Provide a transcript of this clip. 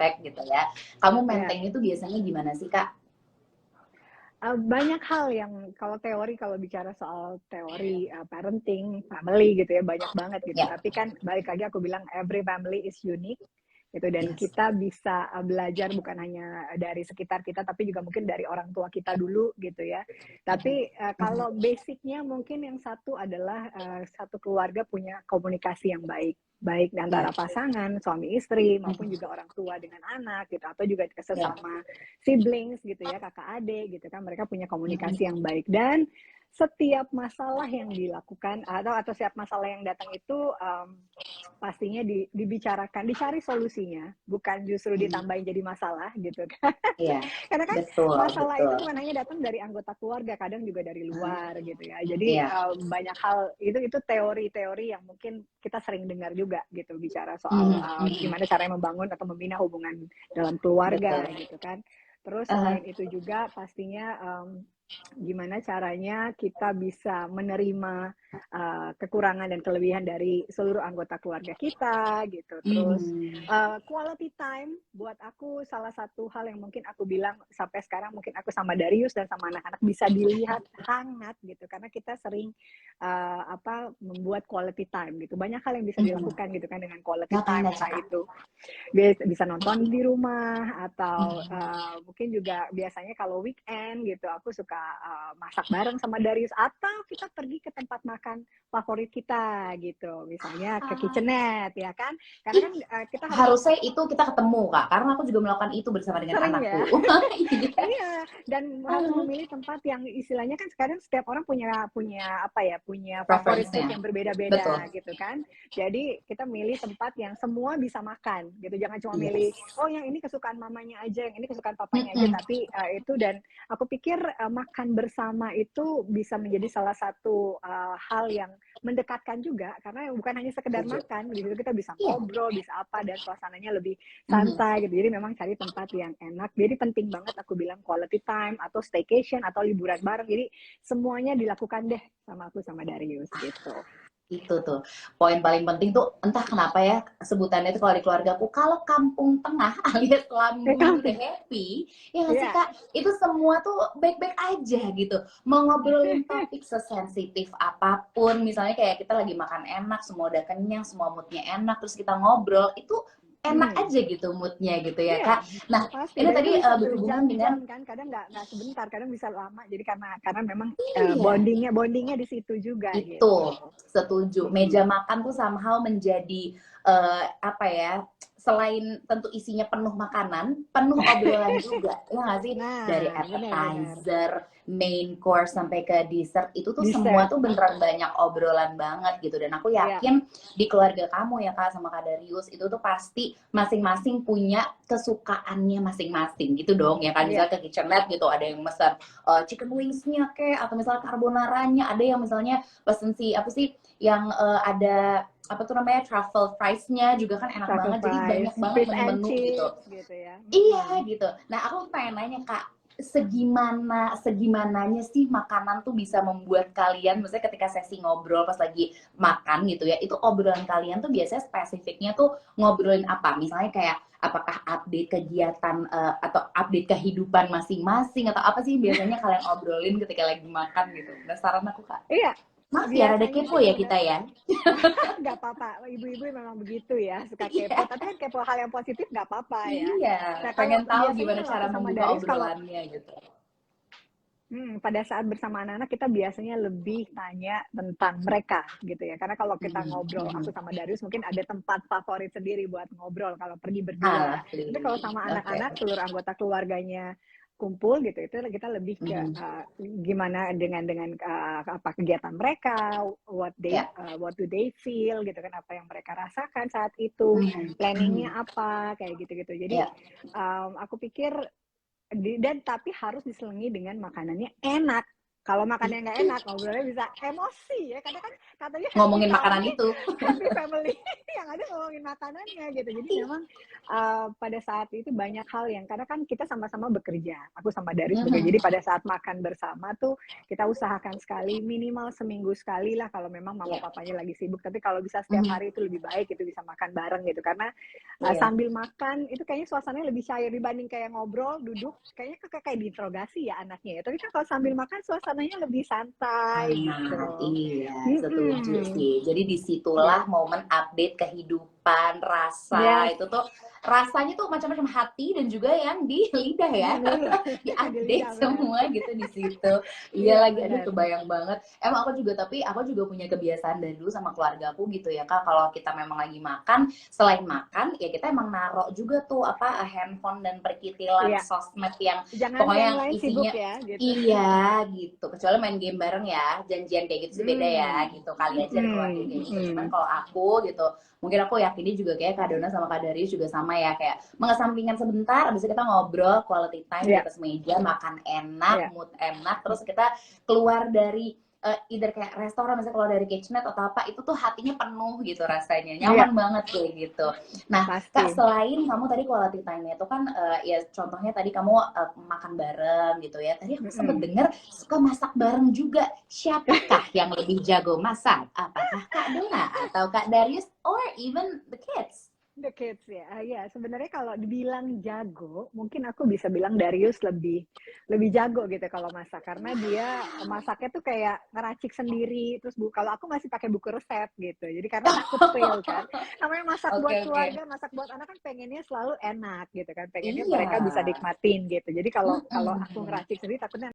perfect gitu ya. Kamu Ya. maintain itu biasanya gimana sih, Kak? Banyak hal yang kalau bicara soal teori parenting, family gitu ya, banyak banget gitu. Ya, Tapi kan balik lagi aku bilang every family is unique gitu, dan yes. kita bisa belajar bukan hanya dari sekitar kita tapi juga mungkin dari orang tua kita dulu gitu ya. Tapi kalau basicnya mungkin yang satu adalah satu keluarga punya komunikasi yang baik antara Ya. pasangan, suami istri, maupun juga orang tua dengan anak gitu, atau juga sesama siblings gitu ya, kakak adik gitu kan, mereka punya komunikasi yang baik. Dan setiap masalah yang dilakukan atau setiap masalah yang datang itu pastinya dibicarakan, dicari solusinya, bukan justru ditambahin jadi masalah gitu kan. Iya, Karena kan betul, masalah betul. itu bukan hanya datang dari anggota keluarga, kadang juga dari luar gitu ya. Jadi Iya. banyak hal itu teori-teori yang mungkin kita sering dengar juga gitu, bicara soal gimana caranya membangun atau membina hubungan dalam keluarga Betul. gitu kan. Terus Uh, selain itu juga pastinya gimana caranya kita bisa menerima kekurangan dan kelebihan dari seluruh anggota keluarga kita gitu. Terus quality time buat aku salah satu hal yang mungkin aku bilang sampai sekarang mungkin aku sama Darius dan sama anak-anak bisa dilihat hangat gitu, karena kita sering membuat quality time gitu. Banyak hal yang bisa dilakukan gitu kan dengan quality Ngapain time, aja, entah Kak? itu bisa nonton di rumah atau mungkin juga biasanya kalau weekend gitu aku suka masak bareng sama Darius, atau kita pergi ke tempat makan favorit kita gitu, misalnya ke kitchenette ya kan, karena kan kita harus Harusnya itu kita ketemu, Kak, karena aku juga melakukan itu bersama dengan sering ya. anakku. Iya. Iya, dan harus memilih tempat yang istilahnya kan sekarang setiap orang punya punya favorit food Preference-nya. yang berbeda-beda Betul. gitu kan. Jadi kita milih tempat yang semua bisa makan gitu. Jangan cuma milih Yes. oh yang ini kesukaan mamanya aja, yang ini kesukaan papanya aja, tapi itu. Dan aku pikir makan bersama itu bisa menjadi salah satu hal yang mendekatkan juga, karena bukan hanya sekedar Setuju. makan, di situ kita bisa Iya. ngobrol, bisa apa, dan suasananya lebih santai gitu. Jadi memang cari tempat yang enak. Jadi penting banget aku bilang quality time atau staycation atau liburan bareng. Jadi semuanya dilakukan deh sama aku sama Darius gitu. Itu tuh poin paling penting tuh, entah kenapa ya sebutannya itu kalau di keluargaku, kalau kampung tengah alias lambung the happy, ya nggak sih, Iya. Kak? Itu semua tuh baik-baik aja gitu, mau ngobrolin topik sesensitif apapun, misalnya kayak kita lagi makan enak, semua udah kenyang, semua moodnya enak, terus kita ngobrol, itu enak aja gitu moodnya gitu ya, Iya, Kak. Nah pasti. ini Dan itu tadi bisa berhubungan dengan, berjam-jam kan, kadang nggak sebentar, kadang bisa lama. Jadi karena memang iya, bondingnya di situ juga itu gitu. setuju. Meja makan tuh somehow menjadi apa ya? Selain tentu isinya penuh makanan, penuh obrolan juga, ya nggak sih? Dari Nah, benar-benar. appetizer, main course sampai ke dessert, itu tuh semua Dessert. tuh beneran banyak obrolan banget gitu. Dan aku Ya, yakin di keluarga kamu ya, Kak, sama Kak Darius, itu tuh pasti masing-masing punya kesukaannya masing-masing gitu dong ya kan. ya. Misalnya ke kitchenette gitu, ada yang pesan chicken wings-nya kek, atau misalnya carbonara-nya, ada yang misalnya pesen si apa sih yang ada apa tuh namanya truffle fries-nya juga kan enak Truffle banget, jadi banyak fries, banget fish and menu-menu gitu. chips gitu ya. Iya gitu. Nah aku pengen nanya, Kak, segimananya sih makanan tuh bisa membuat kalian, maksudnya ketika sesi ngobrol pas lagi makan gitu ya, itu obrolan kalian tuh biasanya spesifiknya tuh ngobrolin apa? Misalnya kayak apakah update kegiatan atau update kehidupan masing-masing, atau apa sih biasanya kalian obrolin ketika lagi makan gitu? Penasaran aku, Kak. Iya, Maaf ya, rada biasanya kepo sih ya kita ya. nggak apa-apa. Ibu-ibu memang begitu ya, suka kepo. Iya. Tapi kan kepo hal yang positif nggak apa-apa ya. Iya, Nah, kalau pengen tahu biasanya gimana kalau cara aku sama membuka Darius, kalau obrolannya gitu. pada saat bersama anak-anak kita biasanya lebih tanya tentang mereka gitu ya. Karena kalau kita ngobrol, aku sama Darius mungkin ada tempat favorit sendiri buat ngobrol kalau pergi berdua. Tapi kalau Lovely. sama Oke. anak-anak, seluruh anggota keluarganya kumpul gitu, itu kita lebih ke gimana dengan apa kegiatan mereka, Ya. what do they feel gitu kan, apa yang mereka rasakan saat itu, planningnya apa kayak gitu-gitu. Jadi Ya. aku pikir dan tapi harus diselingi dengan makanannya enak Kalau makannya nggak enak, ngobrolnya bisa emosi ya. Karena kan katanya ngomongin makanan itu. happy family yang ada ngomongin makanannya gitu. Jadi memang pada saat itu banyak hal yang karena kan kita sama-sama bekerja. Aku sama Darius bekerja. Jadi pada saat makan bersama tuh kita usahakan sekali minimal seminggu sekali lah kalau memang mama papanya lagi sibuk. Tapi kalau bisa setiap hari itu lebih baik itu bisa makan bareng gitu. Karena sambil makan itu kayaknya suasananya lebih cair dibanding kayak ngobrol duduk kayaknya kayak diinterogasi ya anaknya ya. Tapi kan kalau sambil makan suasananya lebih santai gitu. Iya, setuju sih. Jadi disitulah momen update kehidupan, rasa itu tuh rasanya tuh macam-macam hati dan juga yang di lidah ya, di update semua gitu di situ. Iya lagi, aduh kebayang banget. Emang aku juga punya kebiasaan dari dulu sama keluarga aku gitu ya Kak. Kalau kita memang lagi makan, selain makan ya kita emang narok juga tuh handphone dan perkitilan sosmed yang pokoknya yang isinya ya, gitu. Iya gitu. Kecuali main game bareng ya, janjian kayak gitu sih beda ya gitu. Kali aja keluarga kayak gitu. Cuman kalau aku gitu, mungkin aku yakin juga kayak Kak Dona sama Kak Darius juga sama ya, kayak mengesampingkan sebentar, abis itu kita ngobrol quality time di atas meja, makan enak, mood enak, terus kita keluar dari either kayak restoran, misalnya kalau dari kitchenette atau apa, itu tuh hatinya penuh gitu rasanya, nyaman banget kayak gitu. Nah, Kak, selain kamu tadi quality time-nya itu kan ya contohnya tadi kamu makan bareng gitu ya. Tadi aku sempat dengar suka masak bareng juga. Siapakah yang lebih jago masak? Apakah Kak Dona atau Kak Darius or even the kids? The kids ya, ya sebenarnya kalau dibilang jago, mungkin aku bisa bilang Darius lebih jago gitu kalau masak karena dia masaknya tuh kayak ngeracik sendiri. Terus kalau aku masih pakai buku resep gitu, jadi karena takut fail kan. Namanya masak buat keluarga, masak buat anak kan pengennya selalu enak gitu kan, pengennya mereka bisa nikmatin gitu. Jadi kalau aku ngeracik sendiri takutnya